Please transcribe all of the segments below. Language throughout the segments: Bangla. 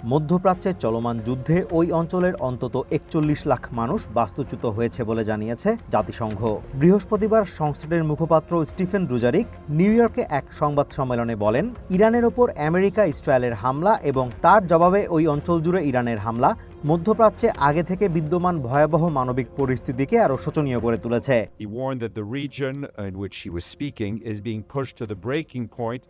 মধ্যপ্রাচ্যে চলমান যুদ্ধে ওই অঞ্চলের অন্তত ৪১ লাখ মানুষ বাস্তুচ্যুত হয়েছে বলে জানিয়েছে জাতিসংঘ। বৃহস্পতিবার সংস্থাটির মুখপাত্র স্টিফেন ডুজারিক নিউ ইয়র্কে এক সংবাদ সম্মেলনে বলেন, ইরানের ওপর আমেরিকা ইসরায়েলের হামলা এবং তার জবাবে ওই অঞ্চল জুড়ে ইরানের হামলা মধ্যপ্রাচ্যে আগে থেকে বিদ্যমান ভয়াবহ মানবিক পরিস্থিতিকে আরও শোচনীয় করে তুলেছে। He warned that the region in which he was speaking is being pushed to the breaking point,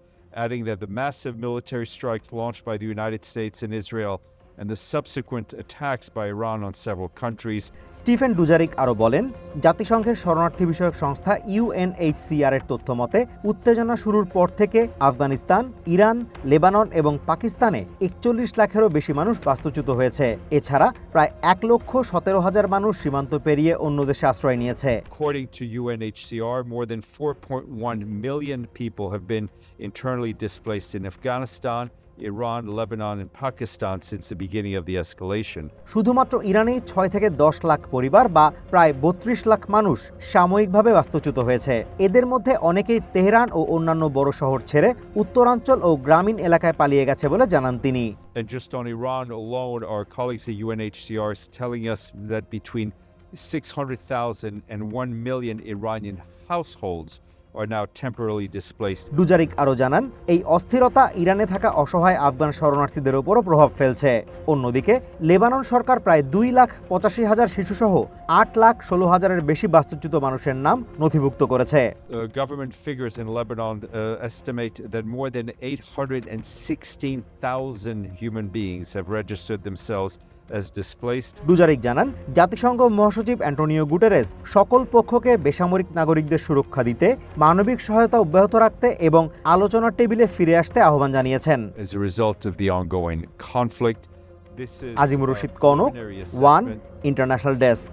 adding that the massive military strikes launched by the United States and Israel and the subsequent attacks by Iran on several countries. Stephen Dujarric আরও বলেন, জাতিসংঘের শরণার্থী বিষয়ক সংস্থা UNHCR এর তথ্য মতে উত্তেজনা শুরুর পর থেকে আফগানিস্তান, ইরান, লেবানন এবং পাকিস্তানে ৪১ লাখেরও বেশি মানুষ বাস্তুচ্যুত হয়েছে। এছাড়া প্রায় ১,১৭,০০০ মানুষ সীমান্ত পেরিয়ে অন্য দেশে আশ্রয় নিয়েছে। According to UNHCR, more than 4.1 million people have been internally displaced in Afghanistan, Iran, Lebanon, and Pakistan since the beginning of the escalation. শুধুমাত্র ইরানেই ৬ থেকে ১০ লাখ পরিবার বা প্রায় ৩২ লাখ মানুষ সাময়িকভাবে বাস্তুচ্যুত হয়েছে। এদের মধ্যে অনেকেই তেহরান ও অন্যান্য বড় শহর ছেড়ে উত্তরাঞ্চল ও গ্রামীণ এলাকায় পালিয়ে গেছে বলে জানান তিনি। And just on Iran alone, our colleagues at UNHCR is telling us that between 600,000 and 1 million Iranian households are now temporarily displaced. Dujarric আরও জানান, এই অস্থিরতা ইরানে থাকা অসহায় আফগান শরণার্থীদের উপরও প্রভাব ফেলছে। অন্যদিকে লেবানন সরকার প্রায় 2,85,000 শিশুসহ 8,16,000-এর বেশি বাস্তুচ্যুত মানুষের নাম নথিভুক্ত করেছে। Government figures in Lebanon estimate that more than 816,000 human beings have registered themselves as displaced. Dujarric জানান, জাতিসংঘ মহাসচিব অ্যান্টোনিও গুটেরেস সকল পক্ষকে বেসামরিক নাগরিকদের সুরক্ষা দিতে, মানবিক সহায়তা অব্যাহত রাখতে এবং আলোচনার টেবিলে ফিরে আসতে আহ্বান জানিয়েছেন। As a result of the ongoing conflict, this is Azimur Rashid Kanak, one international desk.